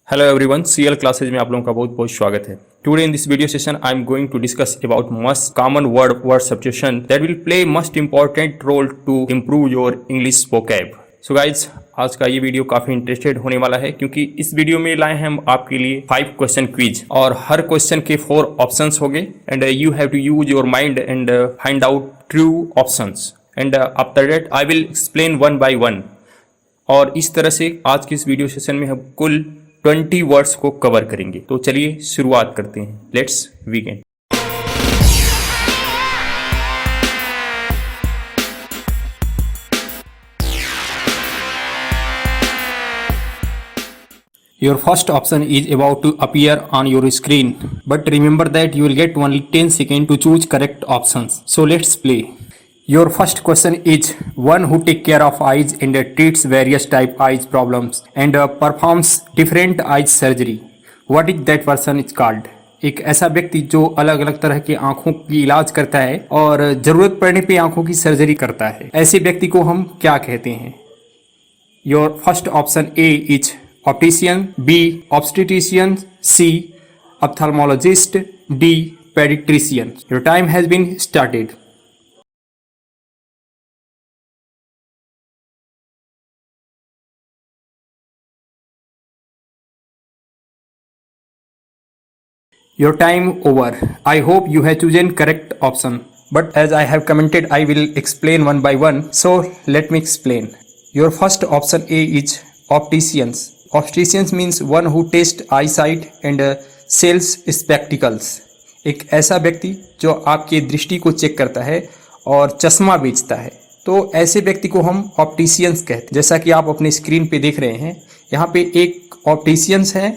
Hello everyone, CL classes में आप लोगों का बहुत बहुत स्वागत है। Today in this video session I am going to discuss about must common word substitution that will play must important role to improve your English vocab. So guys, आज का ये वीडियो काफी इंटरेस्टेड होने वाला है क्योंकि इस वीडियो में लाए हैं हम आपके लिए 5 क्वेश्चन क्विज और हर क्वेश्चन के 4 ऑप्शंस होंगे and you have to use your mind and find out true options and after that I will explain one by one. और इस तरह से आज के इस वीडियो सेशन में हम कुल 20 वर्ड्स को कवर करेंगे। तो चलिए शुरुआत करते हैं। Let's begin. Your first option is about to appear on your screen, but remember that you will get only 10 seconds to choose correct options. So let's play. Your first question is one who take care of eyes and treats various type eyes problems and performs different eyes surgery. What is that person is called? एक ऐसा व्यक्ति जो अलग अलग तरह के आंखों की इलाज करता है और जरूरत पड़ने पे आंखों की सर्जरी करता है, ऐसे व्यक्ति को हम क्या कहते हैं? Your first option A is optician, B obstetrician, C ophthalmologist, D pediatrician. Your time has been started. Your time over. I hope you have chosen correct option. But as I have commented, I will explain one by one. So let me explain. Your first option A is opticians. Opticians means one who tests eyesight and sells spectacles. एक ऐसा व्यक्ति जो आपकी दृष्टि को check करता है और चश्मा बेचता है, तो ऐसे व्यक्ति को हम ऑप्टिशियंस कहते हैं। जैसा कि आप अपने स्क्रीन पे देख रहे हैं, यहाँ पे एक ऑप्टिशियंस है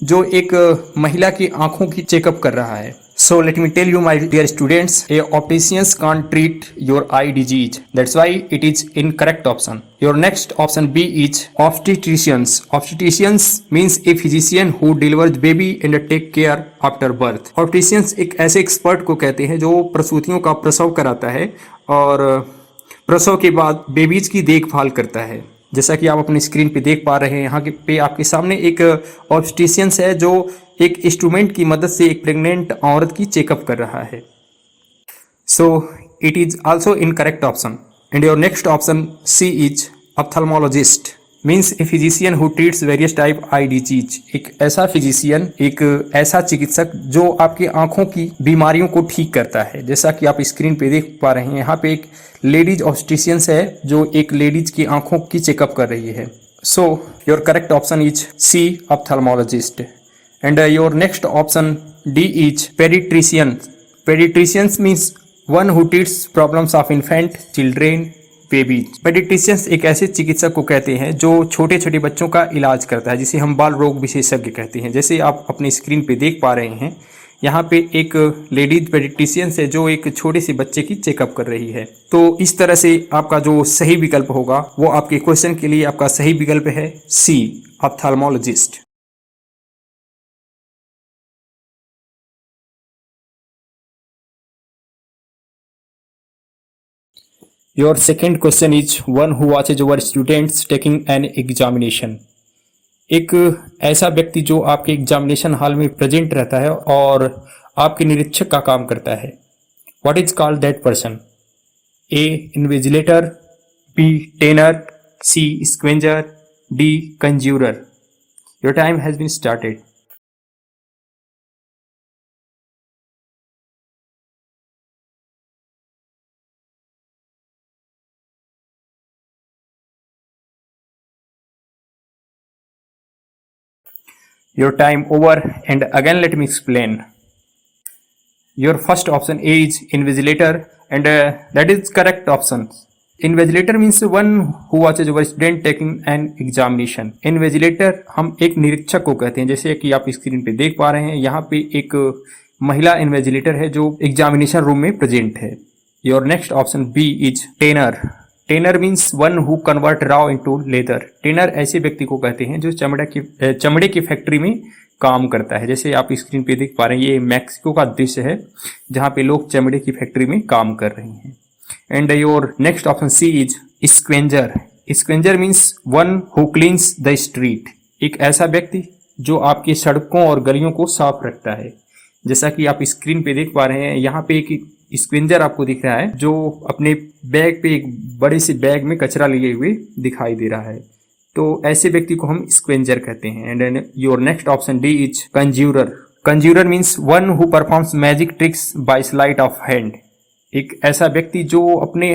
जो एक महिला की आंखों की चेकअप कर रहा है। So let me tell you my dear students, a opticians can't treat your eye disease, that's why it is incorrect option. Your next option B is obstetricians. Obstetricians means a physician who delivers baby and take care after birth. Obstetricians एक ऐसे expert को कहते हैं जो प्रसूतियों का प्रसव कराता है और प्रसव के बाद बेबीज की देखभाल करता है। जैसा कि आप अपनी स्क्रीन पे देख पा रहे हैं, यहाँ पे आपके सामने एक ऑब्स्टेट्रिशियंस है जो एक इंस्ट्रूमेंट की मदद से एक प्रेग्नेंट औरत की चेकअप कर रहा है। So it is also incorrect option. And your next option C is ophthalmologist, means a physician who treats various type eye disease. एक ऐसा फिजिशियन, एक ऐसा चिकित्सक जो आपकी आंखों की बीमारियों को ठीक करता है। जैसा कि आप स्क्रीन पे देख पा रहे हैं, यहाँ पे एक लेडीज ऑब्स्टेट्रिशियंस है जो एक लेडीज की आंखों की चेकअप कर रही है। So your correct option is C ophthalmologist. And your next option D is paediatrician. Paediatricians means one who treats problems of infant children babies. Paediatricians एक ऐसे चिकित्सक को कहते हैं जो छोटे छोटे बच्चों का इलाज करता है, जिसे हम बाल रोग विशेषज्ञ कहते हैं। जैसे आप अपनी स्क्रीन पे देख पा रहे हैं, यहाँ पे एक लेडीज पेडिट्रिशियन है जो एक छोटे से बच्चे की चेकअप कर रही है। तो इस तरह से आपका जो सही विकल्प होगा वो आपके क्वेश्चन के लिए आपका सही विकल्प है सी ophthalmologist. Your second question is one who watches over students taking an examination. एक ऐसा व्यक्ति जो आपके एग्जामिनेशन हॉल में प्रेजेंट रहता है और आपके निरीक्षक का काम करता है। What is called that person? A. Invigilator, B. Trainer, C. Scavenger, D. Conjurer. Your time has been started. Your time over, and again let me explain. Your first option A is invigilator, and that is correct option. Invigilator means one who watches over student taking an examination. Invigilator हम एक निरीक्षक को कहते हैं। जैसे कि आप screen पे देख पा रहे हैं, यहाँ पे एक महिला इन्विजिलेटर है जो एग्जामिनेशन रूम में प्रेजेंट है। Your next option B is trainer. Tanner means one who convert raw into leather. Tanner ऐसे व्यक्ति को कहते हैं जो चमड़े की फैक्ट्री में काम करता है। जैसे आप स्क्रीन पे देख पा रहे हैं, ये मैक्सिको का दृश्य है जहाँ पे लोग चमड़े की फैक्ट्री में काम कर रहे हैं। And your next option C is scavenger. Scavenger means one who cleans the street. एक ऐसा व्यक्ति जो आपकी सड़कों और गलियों को साफ रखता है। जैसा कि आप स्क्रीन पे देख पा रहे हैं, यहाँ पे एक स्क्विंजर आपको दिख रहा है जो अपने बैग पे एक बड़े से बैग में कचरा लिए हुए दिखाई दे रहा है। तो ऐसे व्यक्ति को हम स्क्वेंजर कहते हैं। And your next option D is conjurer. Conjurer means one who performs magic tricks by sleight of hand. एक ऐसा व्यक्ति जो अपने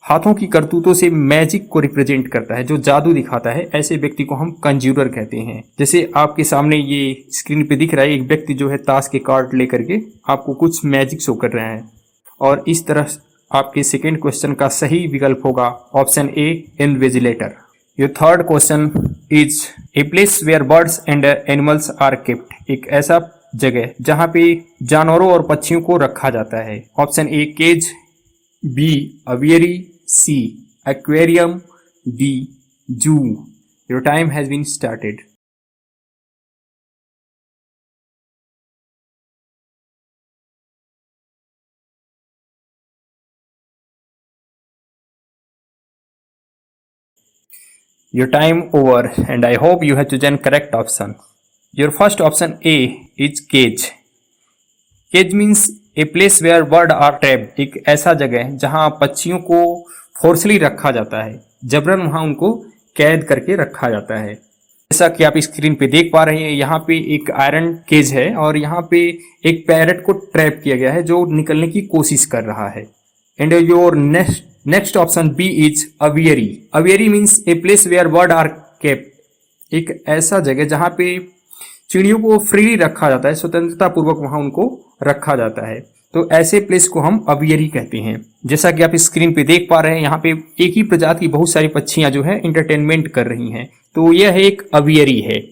हाथों की करतूतों से मैजिक को रिप्रेजेंट करता है, जो जादू दिखाता है, ऐसे व्यक्ति को हम कंज्यूरर कहते हैं। जैसे आपके सामने ये स्क्रीन पे दिख रहा है, एक व्यक्ति जो है ताश के कार्ड लेकर के आपको कुछ मैजिक शो कर रहा है। और इस तरह आपके सेकेंड क्वेश्चन का सही विकल्प होगा option A, invigilator. Your third question is a place where birds and animals are kept. एक ऐसा जगह जहाँ पे जानवरों और पक्षियों को रखा जाता है। Option A, cage, B, aviary, C, aquarium, D, zoo. Your time has been started. Your time over and I hope you have chosen correct option. Your first option A is cage. Cage means a place where birds are trapped. एक ऐसा जगह जहां पक्षियों को फोर्सली रखा जाता है, जबरन वहां उनको कैद करके रखा जाता है। जैसा कि आप स्क्रीन पे देख पा रहे हैं, यहाँ पे एक आयरन केज है और यहाँ पे एक पैरट को ट्रैप किया गया है जो निकलने की कोशिश कर रहा है। And your next option B is aviary. Aviary means a place where bird are kept. एक ऐसा जगह जहाँ पे चिड़ियों को फ्रीली रखा जाता है, स्वतंत्रता पूर्वक वहां उनको रखा जाता है। तो ऐसे प्लेस को हम अवियरी कहते हैं। जैसा कि आप स्क्रीन पे देख पा रहे हैं, यहाँ पे एक ही प्रजाति की बहुत सारी पक्षियां जो है इंटरटेनमेंट कर रही हैं, तो यह एक अवियरी है।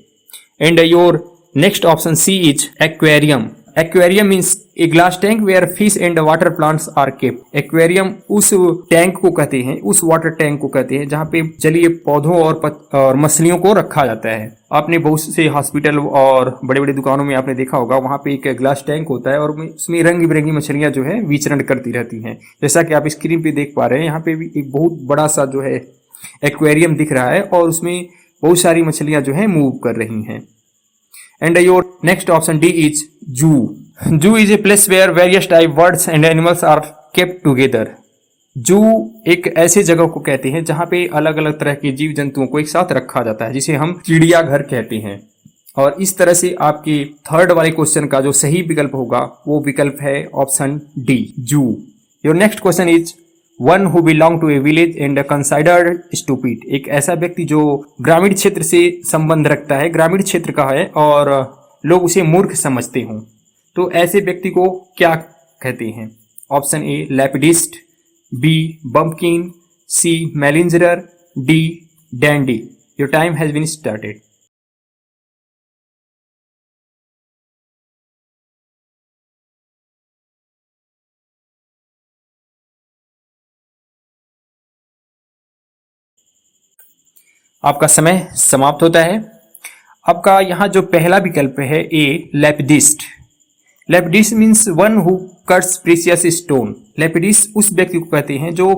And your next option C is aquarium. Aquarium means a glass tank where fish and water plants are kept. Aquarium उस टैंक को कहते हैं, उस वाटर टैंक को कहते हैं जहाँ पे जलीय पौधों और मछलियों को रखा जाता है। आपने बहुत से हॉस्पिटल और बड़े बड़े दुकानों में आपने देखा होगा, वहाँ पे एक ग्लास टैंक होता है और उसमें रंग बिरंगी मछलियाँ जो है विचरण करती रहती हैं। जैसा कि आप स्क्रीन पे देख पा रहे हैं, यहाँ पे भी एक बहुत बड़ा सा जो है एक्वेरियम दिख रहा है और उसमें बहुत सारी मछलियाँ जो है मूव कर रही हैं। And your next option D is zoo. Zoo is a place where various type birds and animals are kept together. Zoo एक ऐसी जगह को कहते हैं जहाँ पे अलग अलग तरह के जीव जंतुओं को एक साथ रखा जाता है, जिसे हम चिड़ियाघर कहते हैं। और इस तरह से आपके थर्ड वाले क्वेश्चन का जो सही विकल्प होगा वो विकल्प है option D, zoo. Your next question is one who belong to a village and considered stupid. एक ऐसा व्यक्ति जो ग्रामीण क्षेत्र से संबंध रखता है, ग्रामीण क्षेत्र का है और लोग उसे मूर्ख समझते हों, तो ऐसे व्यक्ति को क्या कहते हैं? Option A, lapidist, B, bumpkin, C, malingerer, D, dandy. Your time has been started. आपका समय समाप्त होता है। आपका यहाँ जो पहला विकल्प है A, lapidist. Lapidist means one who cuts precious stone. Lapidist उस व्यक्ति को कहते हैं जो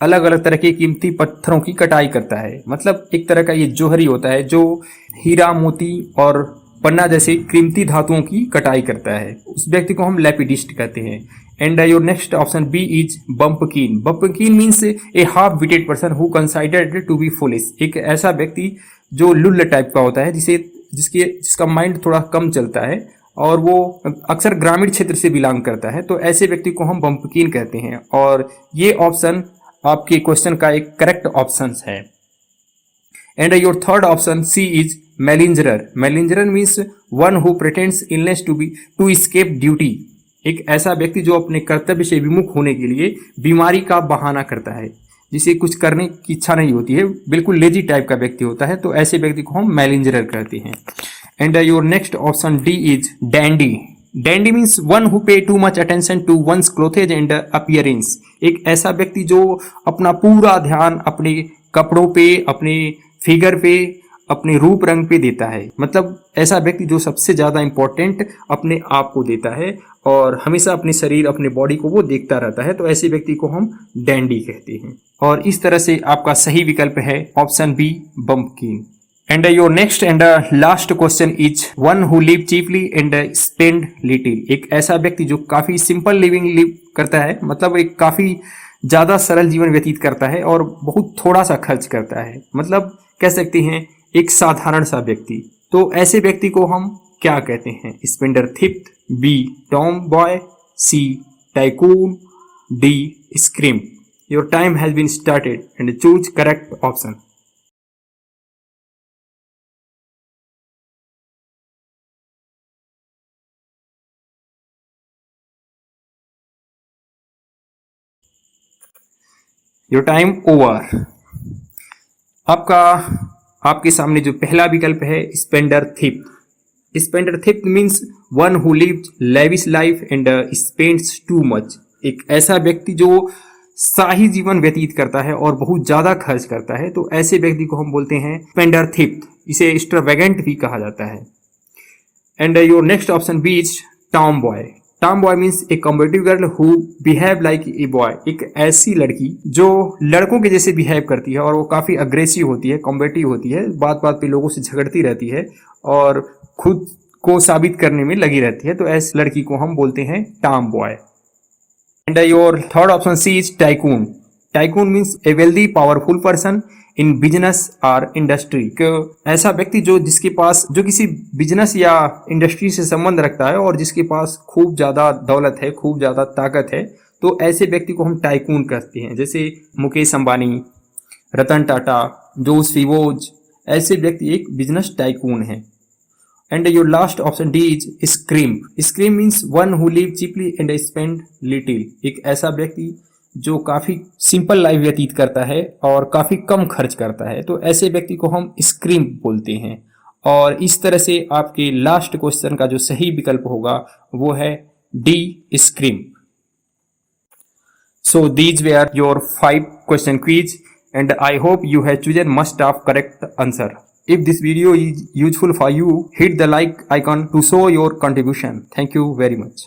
अलग अलग तरह के कीमती पत्थरों की कटाई करता है। मतलब एक तरह का ये जोहरी होता है जो हीरा, मोती और पन्ना जैसे कीमती धातुओं की कटाई करता है, उस व्यक्ति को हम लैपिडिस्ट कहते हैं। And your next option B is bumpkin. Bumpkin means a half witted person who considered to be foolish. एक ऐसा व्यक्ति जो लुल्ल टाइप का होता है, जिसका माइंड थोड़ा कम चलता है और वो अक्सर ग्रामीण क्षेत्र से बिलोंग करता है, तो ऐसे व्यक्ति को हम बम्पकिन कहते हैं। और ये ऑप्शन आपके क्वेश्चन का एक करेक्ट ऑप्शन है। And your third option C is malingerer. Malingerer means one who pretends illness to escape duty. एक ऐसा व्यक्ति जो अपने कर्तव्य से विमुख होने के लिए बीमारी का बहाना करता है, जिसे कुछ करने की इच्छा नहीं होती है, बिल्कुल लेजी टाइप का व्यक्ति होता है, तो ऐसे व्यक्ति को हम मैलिंजरर कहते हैं। And your next option D is dandy. Dandy means one who pay too much attention to one's clothes and appearance. एक ऐसा व्यक्ति जो अपना पूरा ध्यान अपने कपड़ों पे, अपने फिगर पे, अपने रूप रंग पे देता है। मतलब ऐसा व्यक्ति जो सबसे ज़्यादा इम्पोर्टेंट अपने आप को देता है और हमेशा अपने शरीर, अपने बॉडी को वो देखता रहता है, तो ऐसे व्यक्ति को हम डैंडी कहते हैं। और इस तरह से आपका सही विकल्प है option B, bumpkin. And your next and last question is one who live cheaply and spend little. एक ऐसा व्यक्ति जो काफी सिंपल लिविंग लिव करता है, मतलब एक काफी ज्यादा सरल जीवन व्यतीत करता है और बहुत थोड़ा सा खर्च करता है, मतलब कह सकते हैं एक साधारण सा व्यक्ति। तो ऐसे व्यक्ति को हम क्या कहते हैं? Spendthrift, B tomboy, C tycoon, D scream. Your time has been started and choose correct option. Your time over. आपका आपके सामने जो पहला विकल्प है spendthrift. Spendthrift means one who lives lavish life and spends too much. एक ऐसा व्यक्ति जो शाही जीवन व्यतीत करता है और बहुत ज्यादा खर्च करता है, तो ऐसे व्यक्ति को हम बोलते हैं स्पेंडर थिफ्ट। इसे एक्स्ट्रावेगेंट भी कहा जाता है। And your next option B is tomboy. Tomboy means a competitive girl who behave like a boy. एक ऐसी लड़की जो लड़कों के जैसे बिहेव करती है और वो काफी अग्रेसिव होती है, कॉम्पिटिटिव होती है, बात बात पे लोगों से झगड़ती रहती है और खुद को साबित करने में लगी रहती है। तो ऐसी लड़की को हम बोलते हैं tomboy. And your third option C is tycoon. Tycoon means a wealthy powerful person in business और इंडस्ट्री। ऐसा व्यक्ति जो किसी बिजनेस या इंडस्ट्री से संबंध रखता है और जिसके पास खूब ज्यादा दौलत है, खूब ज्यादा ताकत है, तो ऐसे व्यक्ति को हम टाइकून कहते हैं। जैसे मुकेश अंबानी, रतन टाटा, जोस फिवोज, ऐसे व्यक्ति एक बिजनेस टाइकून है। And your last option D is scream. Scream means one who live cheaply and spend little. एक ऐसा व्यक्ति जो काफी सिंपल लाइफ व्यतीत करता है और काफी कम खर्च करता है, तो ऐसे व्यक्ति को हम स्क्रीम बोलते हैं। और इस तरह से आपके लास्ट क्वेश्चन का जो सही विकल्प होगा वो है D scream. So these where your 5 question quiz and I hope you have chosen must of correct answer. If this video is useful for you, hit the like icon to show your contribution. Thank you very much.